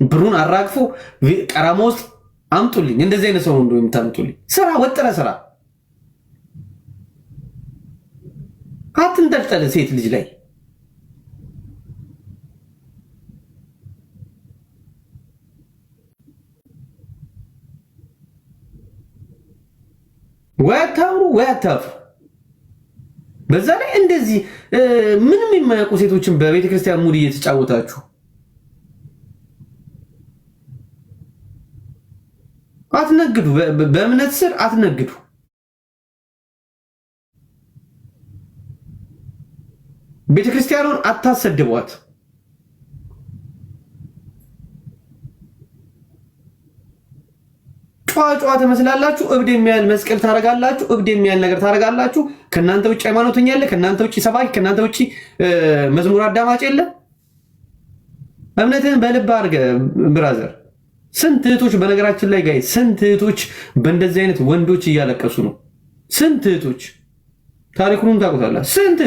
ብሩን አራግፎ ቀራማ ውስጥ አምጡልኝ። እንደዚህ አይነት ሰው እንደው የምታምጡልኝ ስራ ወጥረ ስራ አትንጠልጠል ሴት ልጅ ላይ ወታውሩ ወታፍ በዛ ላይ እንደዚህ ምንም የማያውቁ ሴቶችን በቤተ ክርስቲያን ሙድ እየተጫወታችሁ አትነግዱ። በእምነት ስር አትነግዱ። ቤተ ክርስቲያኑን አታሰድቧት። ጨዋ ትመስላላችሁ። እብድ የሚያል መስቀል ታረጋላችሁ። እብድ የሚያል ነገር ታረጋላችሁ። ከናንተ ውጭ ሃይማኖተኛ የለ፣ ከናንተ ውጭ ሰባኪ፣ ከናንተ ውጭ መዝሙር አዳማጭ የለ። እምነትህን በልብ አድርገህ ብራዘር። ስንት እህቶች በነገራችን ላይ ጋይ ስንት እህቶች በእንደዚህ አይነት ወንዶች እያለቀሱ ነው። ስንት እህቶች ታሪኩንም ታውቁታላችሁ። ስንት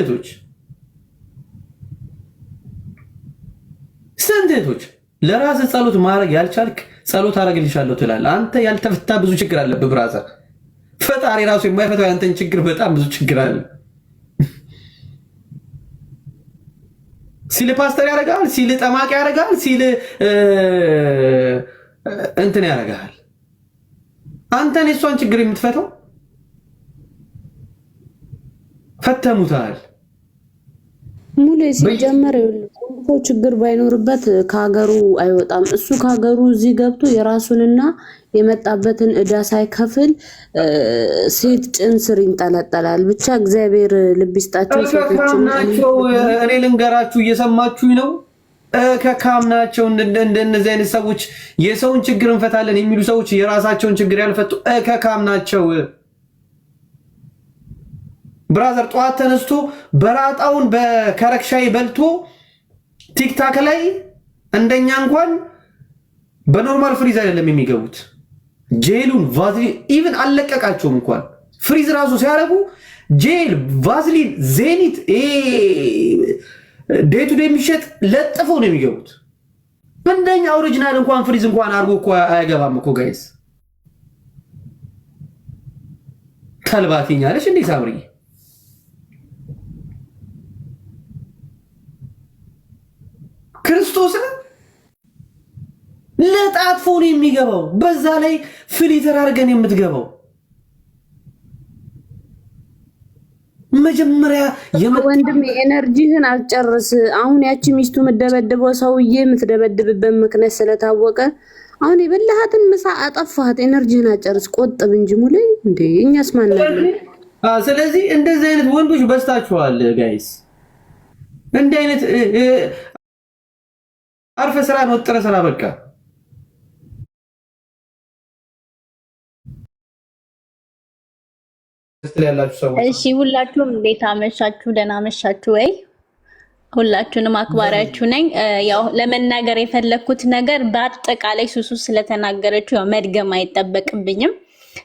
እህቶች ለራስህ ጸሎት ማድረግ ያልቻልክ ጸሎት አደርግልሻለሁ ትላለህ። አንተ ያልተፈታ ብዙ ችግር አለብህ ብራዘር። ፈጣሪ ራሱ የማይፈታው ያንተን ችግር በጣም ብዙ ችግር አለ። ሲል ፓስተር ያደርጋል፣ ሲል ጠማቂ ያደርጋል፣ ሲል እንትን ያደርጋል። አንተን የሷን ችግር የምትፈታው ፈተሙታል። ሙሌ ሲጀመር ሰው ችግር ባይኖርበት ከሀገሩ አይወጣም። እሱ ከሀገሩ እዚህ ገብቶ የራሱንና የመጣበትን ዕዳ ሳይከፍል ሴት ጭን ስር ይንጠለጠላል። ብቻ እግዚአብሔር ልብ ይስጣቸው ሴቶችን። እኔ ልንገራችሁ፣ እየሰማችሁኝ ነው? ከካምናቸው እንደነዚህ አይነት ሰዎች የሰውን ችግር እንፈታለን የሚሉ ሰዎች የራሳቸውን ችግር ያልፈቱ ከካምናቸው። ብራዘር ጠዋት ተነስቶ በራጣውን በከረክሻይ በልቶ ቲክታክ ላይ እንደኛ እንኳን በኖርማል ፍሪዝ አይደለም የሚገቡት። ጄሉን ቫዝሊን ኢቭን አልለቀቃቸውም እንኳን ፍሪዝ ራሱ ሲያደርጉ ጄል ቫዝሊን ዜኒት ዴይ ቱ ዴይ የሚሸጥ ለጥፈው ነው የሚገቡት። እንደኛ ኦሪጂናል እንኳን ፍሪዝ እንኳን አርጎ እኮ አይገባም እኮ ጋይስ። ከልባትኛለሽ እንዴ ሳምሪ? ክርስቶስን ለጣጥፎ ነው የሚገባው። በዛ ላይ ፍሊተር አድርገን የምትገባው መጀመሪያ ወንድም ኤነርጂህን አልጨርስ። አሁን ያቺ ሚስቱ የምትደበድበው ሰውዬ የምትደበድብበት ምክንያት ስለታወቀ አሁን የበላሃትን ምሳ አጠፋሃት። ኤነርጂህን አልጨርስ፣ ቆጥብ እንጂ ሙሌ እንዴ እኛስ ማናለን? ስለዚህ እንደዚህ አይነት ወንዶች በዝታችኋል ጋይስ። እንዲህ አይነት አርፈ ስራ ነው ወጥረ ስራ በቃ። እሺ ሁላችሁም እንዴት አመሻችሁ? ደህና አመሻችሁ ወይ? ሁላችሁንም አክባሪያችሁ ነኝ። ያው ለመናገር የፈለኩት ነገር በአጠቃላይ ሱሱ ስለተናገረችው ያው መድገም አይጠበቅብኝም፣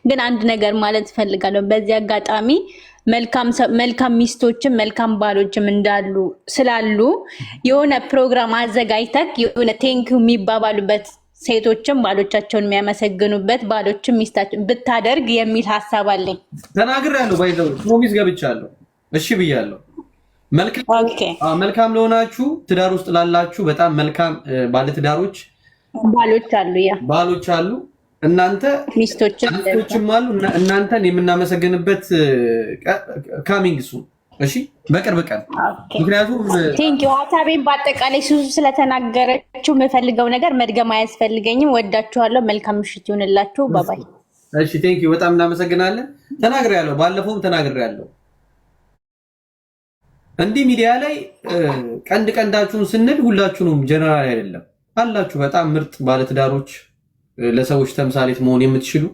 ግን አንድ ነገር ማለት ፈልጋለሁ። በዚህ አጋጣሚ መልካም ሚስቶችም መልካም ባሎችም እንዳሉ ስላሉ የሆነ ፕሮግራም አዘጋጅተክ የሆነ ቴንኪው የሚባባሉበት ሴቶችም ባሎቻቸውን የሚያመሰግኑበት ባሎችም ሚስታቸውን ብታደርግ የሚል ሐሳብ አለኝ። ተናግሬያለሁ። ባይዘው ፕሮሚስ ገብቻለሁ። እሺ ብያለሁ። መልካም ለሆናችሁ ትዳር ውስጥ ላላችሁ በጣም መልካም ባለትዳሮች ባሎች አሉ። እናንተ ሚስቶችም አሉ። እናንተን የምናመሰግንበት ካሚንግ ሱ እሺ፣ በቅርብ ቀን። ምክንያቱም ቴንኪው ሀሳቤን በአጠቃላይ ሱሱ ስለተናገረችው የምፈልገው ነገር መድገም አያስፈልገኝም። ወዳችኋለሁ። መልካም ምሽት ይሁንላችሁ። ባባይ። እሺ ቴንኪው፣ በጣም እናመሰግናለን። ተናግሬያለሁ፣ ባለፈውም ተናግሬያለሁ። እንዲህ ሚዲያ ላይ ቀንዳችሁን ስንል ሁላችሁንም ጀነራል አይደለም አላችሁ። በጣም ምርጥ ባለትዳሮች፣ ለሰዎች ተምሳሌት መሆን የምትችሉ